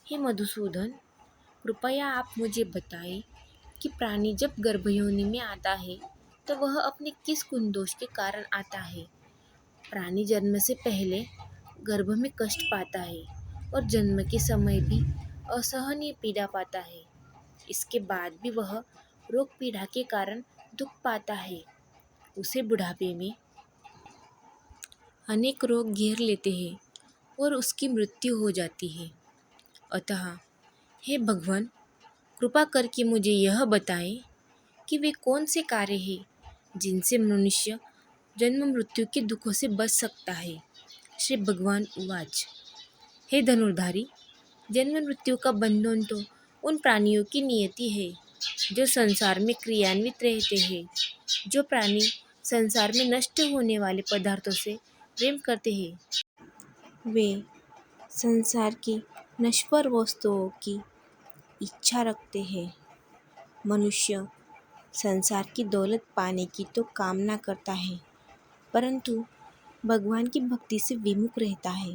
हे मधुसूदन, कृपया आप मुझे बताएं कि प्राणी जब गर्भयोनि में आता है तो वह अपने किस गुण दोष के कारण आता है। प्राणी जन्म से पहले गर्भ में कष्ट पाता है और जन्म के समय भी असहनीय पीड़ा पाता है। इसके बाद भी वह रोग पीड़ा के कारण दुख पाता है। उसे बुढ़ापे में अनेक रोग घेर लेते हैं और उसकी मृत्यु हो जाती है। अतः हे भगवान, कृपा करके मुझे यह बताएं कि वे कौन से कार्य हैं जिनसे मनुष्य जन्म मृत्यु के दुखों से बच सकता है। श्री भगवान उवाच। हे धनुर्धारी, जन्म मृत्यु का बंधन तो उन प्राणियों की नियति है जो संसार में क्रियान्वित रहते हैं। जो प्राणी संसार में नष्ट होने वाले पदार्थों से प्रेम करते हैं, वे संसार की नश्वर वस्तुओं की इच्छा रखते हैं। मनुष्य संसार की दौलत पाने की तो कामना करता है, परंतु भगवान की भक्ति से विमुख रहता है।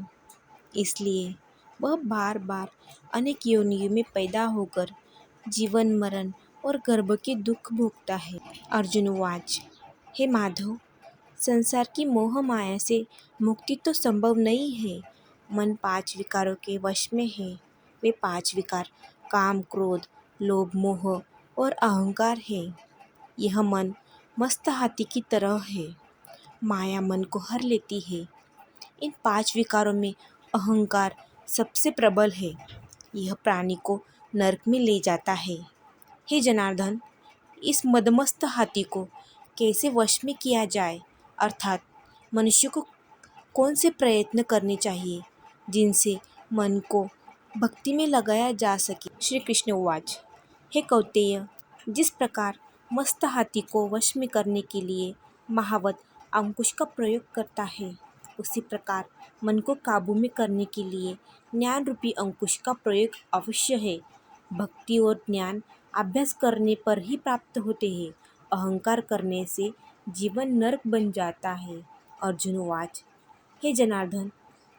इसलिए वह बार बार अनेक योनियों में पैदा होकर जीवन मरण और गर्भ के दुख भोगता है। अर्जुन वाच। हे माधव, संसार की मोह माया से मुक्ति तो संभव नहीं है। मन 5 विकारों के वश में है। वे 5 विकार काम, क्रोध, लोभ, मोह और अहंकार है। यह मन मस्त हाथी की तरह है। माया मन को हर लेती है। इन 5 विकारों में अहंकार सबसे प्रबल है। यह प्राणी को नरक में ले जाता है। हे जनार्दन, इस मदमस्त हाथी को कैसे वश में किया जाए, अर्थात मनुष्य को कौन से प्रयत्न करने चाहिए जिनसे मन को भक्ति में लगाया जा सके। श्री कृष्ण उवाच। हे कौंतेय, जिस प्रकार मस्त हाथी को वश में करने के लिए महावत अंकुश का प्रयोग करता है, उसी प्रकार मन को काबू में करने के लिए ज्ञान रूपी अंकुश का प्रयोग अवश्य है। भक्ति और ज्ञान अभ्यास करने पर ही प्राप्त होते हैं। अहंकार करने से जीवन नरक बन जाता है। अर्जुन वाच। हे जनार्दन,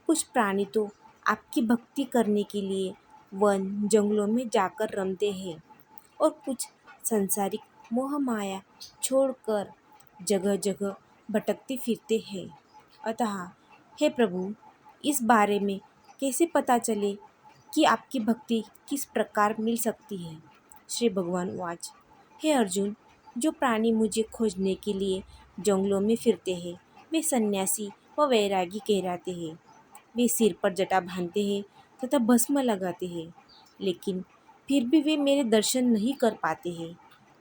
कुछ प्राणी तो आपकी भक्ति करने के लिए वन जंगलों में जाकर रमते हैं और कुछ संसारिक मोह माया छोड़कर जगह जगह भटकते फिरते हैं। अतः हे प्रभु, इस बारे में कैसे पता चले कि आपकी भक्ति किस प्रकार मिल सकती है। श्री भगवान वाच। हे अर्जुन, जो प्राणी मुझे खोजने के लिए जंगलों में फिरते हैं, वे सन्यासी व वैरागी कहलाते हैं। वे सिर पर जटा बांधते हैं तथा भस्म लगाते हैं, लेकिन फिर भी वे मेरे दर्शन नहीं कर पाते हैं,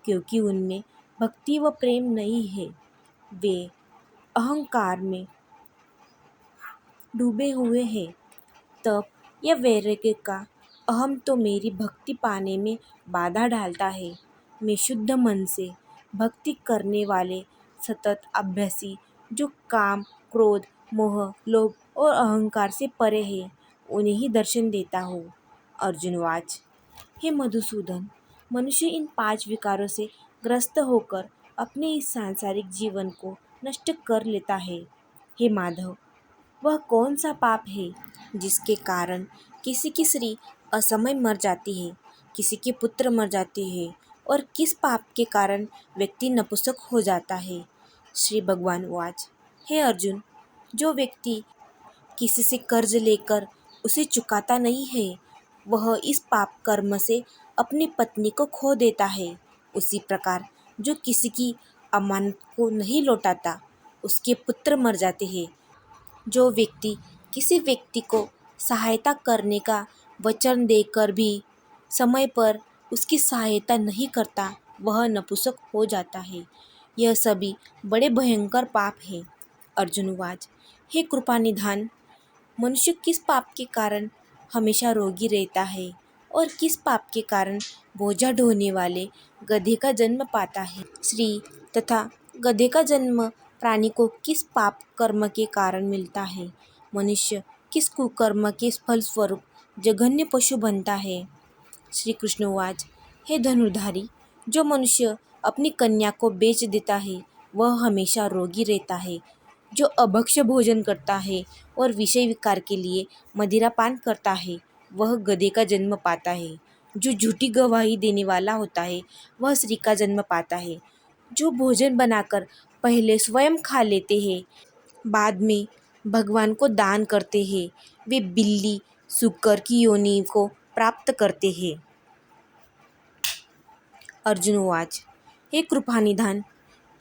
क्योंकि उनमें भक्ति व प्रेम नहीं है। वे अहंकार में डूबे हुए हैं। तप या वैराग्य का अहम तो मेरी भक्ति पाने में बाधा डालता है। मैं शुद्ध मन से भक्ति करने वाले सतत अभ्यासी, जो काम, क्रोध, मोह, लोभ और अहंकार से परे है, उन्हें ही दर्शन देता हूँ। अर्जुनवाच। हे मधुसूदन, मनुष्य इन 5 विकारों से ग्रस्त होकर अपने इस सांसारिक जीवन को नष्ट कर लेता है। हे माधव, वह कौन सा पाप है जिसके कारण किसी की स्त्री असमय मर जाती है, किसी के पुत्र मर जाते हैं, और किस पाप के कारण व्यक्ति नपुंसक हो जाता है। श्री भगवान वाच। हे अर्जुन, जो व्यक्ति किसी से कर्ज लेकर उसे चुकाता नहीं है, वह इस पाप कर्म से अपनी पत्नी को खो देता है। उसी प्रकार जो किसी की अमानत को नहीं लौटाता, उसके पुत्र मर जाते हैं। जो व्यक्ति किसी व्यक्ति को सहायता करने का वचन देकर भी समय पर उसकी सहायता नहीं करता, वह नपुंसक हो जाता है। यह सभी बड़े भयंकर पाप हैं। अर्जुनवाच। हे कृपा निधान, मनुष्य किस पाप के कारण हमेशा रोगी रहता है और किस पाप के कारण बोझा ढोने वाले गधे का जन्म पाता है। श्री तथा गधे का जन्म प्राणी को किस पाप कर्म के कारण मिलता है। मनुष्य किस कुकर्म के फलस्वरूप जघन्य पशु बनता है। श्री कृष्णवाच। हे धनुर्धारी, जो मनुष्य अपनी कन्या को बेच देता है, वह हमेशा रोगी रहता है। जो अभक्ष्य भोजन करता है और विषय विकार के लिए मदिरा पान करता है, वह गधे का जन्म पाता है। जो झूठी गवाही देने वाला होता है वह स्त्री का जन्म पाता है। जो भोजन बनाकर पहले स्वयं खा लेते हैं बाद में भगवान को दान करते हैं वे बिल्ली सूकर की योनि को प्राप्त करते हैं। अर्जुन उवाच हे कृपानिधान,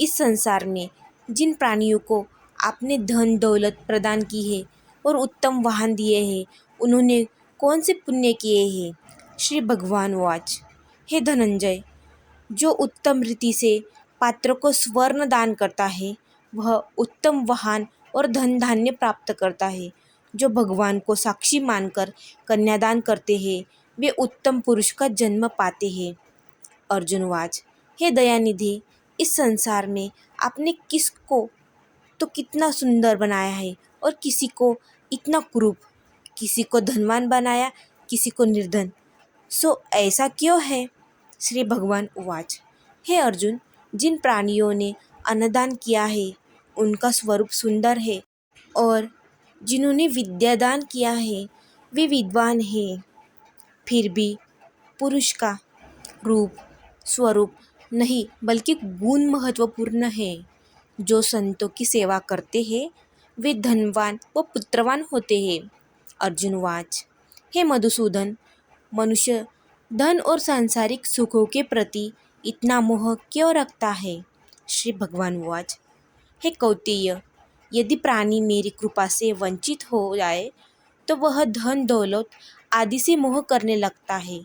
इस संसार में जिन प्राणियों को आपने धन दौलत प्रदान की है और उत्तम वाहन दिए हैं उन्होंने कौन से पुण्य किए हैं। श्री भगवान उवाच हे धनंजय, जो उत्तम रीति से पात्र को स्वर्ण दान करता है वह उत्तम वाहन और धन धान्य प्राप्त करता है। जो भगवान को साक्षी मानकर कन्यादान करते हैं वे उत्तम पुरुष का जन्म पाते हैं। अर्जुनवाच हे दयानिधि, इस संसार में आपने किसको तो कितना सुंदर बनाया है और किसी को इतना कुरूप, किसी को धनवान बनाया किसी को निर्धन, सो ऐसा क्यों है। श्री भगवान उवाच हे अर्जुन, जिन प्राणियों ने अन्नदान किया है उनका स्वरूप सुंदर है और जिन्होंने विद्यादान किया है वे विद्वान हैं। फिर भी पुरुष का रूप स्वरूप नहीं बल्कि गुण महत्वपूर्ण है। जो संतों की सेवा करते हैं वे धनवान व पुत्रवान होते हैं। अर्जुनवाच हे मधुसूदन, मनुष्य धन और सांसारिक सुखों के प्रति इतना मोह क्यों रखता है। श्री भगवान उवाच हे कौंतेय, यदि प्राणी मेरी कृपा से वंचित हो जाए तो वह धन दौलत आदि से मोह करने लगता है।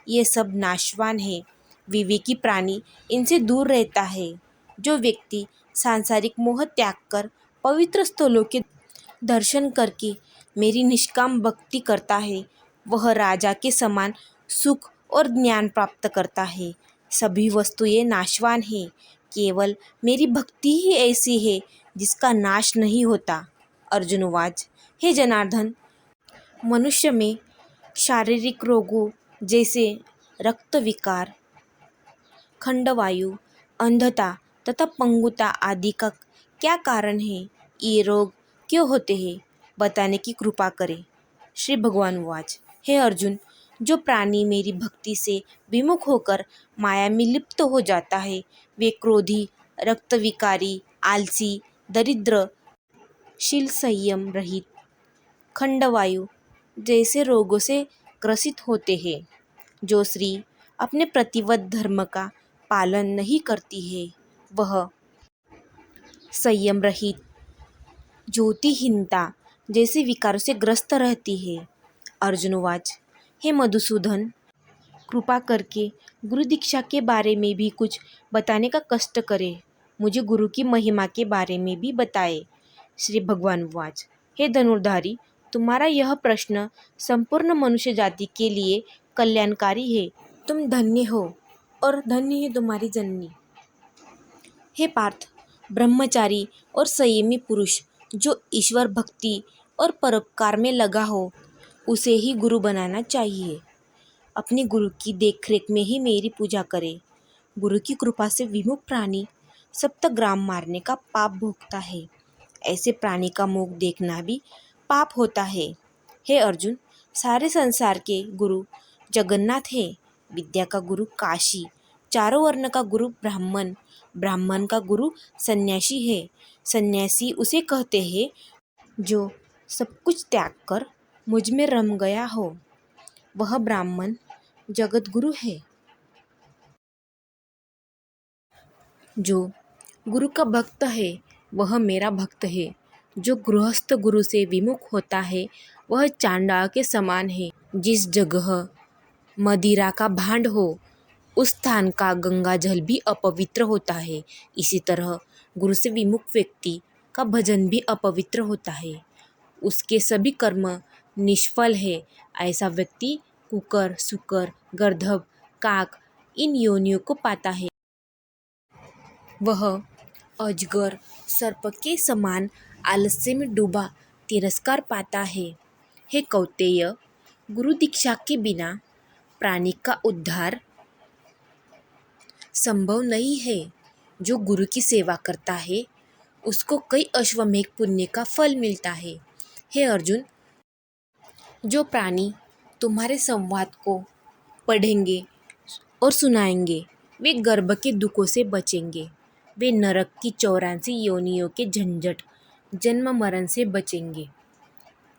ये सब नाशवान है। विवेकी प्राणी इनसे दूर रहता है। जो व्यक्ति सांसारिक मोह त्याग कर पवित्र स्थलों के दर्शन करके मेरी निष्काम भक्ति करता है वह राजा के समान सुख और ज्ञान प्राप्त करता है। सभी वस्तुएं नाशवान है, केवल मेरी भक्ति ही ऐसी है जिसका नाश नहीं होता। अर्जुनवाच हे जनार्दन, मनुष्य में शारीरिक रोगों जैसे रक्त विकार, खंडवायु, अंधता तथा पंगुता आदि का क्या कारण है। ये रोग क्यों होते हैं, बताने की कृपा करें। श्री भगवान उवाच हे अर्जुन, जो प्राणी मेरी भक्ति से विमुख होकर माया में लिप्त हो जाता है वे क्रोधी, रक्तविकारी, आलसी, दरिद्र, शील संयम रहित, खंडवायु जैसे रोगों से ग्रसित होते हैं। जो स्त्री अपने प्रतिवत धर्म का पालन नहीं करती है वह संयम रहित, ज्योतिहीनता जैसे विकारों से ग्रस्त रहती है। अर्जुनवाच हे मधुसूदन, कृपा करके गुरु दीक्षा के बारे में भी कुछ बताने का कष्ट करे। मुझे गुरु की महिमा के बारे में भी बताए। श्री भगवान वाच हे धनुर्धारी, तुम्हारा यह प्रश्न संपूर्ण मनुष्य जाति के लिए कल्याणकारी है। तुम धन्य हो और धन्य है तुम्हारी जननी। हे पार्थ, ब्रह्मचारी और संयमी पुरुष जो ईश्वर भक्ति और परोपकार में लगा हो उसे ही गुरु बनाना चाहिए। अपने गुरु की देखरेख में ही मेरी पूजा करे। गुरु की कृपा से विमुख प्राणी सप्तग्राम मारने का पाप भोगता है। ऐसे प्राणी का मुख देखना भी पाप होता है। हे अर्जुन, सारे संसार के गुरु जगन्नाथ है। विद्या का गुरु काशी, चारों वर्ण का गुरु ब्राह्मण, ब्राह्मण का गुरु सन्यासी है। सन्यासी उसे कहते हैं जो सब कुछ त्याग कर मुझ में रम गया हो, वह ब्राह्मण जगत गुरु है। जो गुरु का भक्त है वह मेरा भक्त है। जो गृहस्थ गुरु से विमुख होता है वह चांडाल के समान है। जिस जगह मदिरा का भांड हो उस स्थान का गंगा जल भी अपवित्र होता है। इसी तरह गुरु से विमुख व्यक्ति का भजन भी अपवित्र होता है। उसके सभी कर्म निष्फल है। ऐसा व्यक्ति कुकर, सुकर, गर्दभ, काक इन योनियों को पाता है। वह अजगर, सर्प के समान आलस्य में डूबा तिरस्कार पाता है। हे कौंतेय, गुरु दीक्षा के बिना प्राणी का उद्धार संभव नहीं है। जो गुरु की सेवा करता है उसको कई अश्वमेध पुण्य का फल मिलता है। हे अर्जुन, जो प्राणी तुम्हारे संवाद को पढ़ेंगे और सुनाएंगे, वे गर्भ के दुखों से बचेंगे। वे नरक की 84 योनियों के झंझट, जन्म मरण से बचेंगे।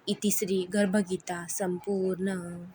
इति श्री गर्भगीता संपूर्ण।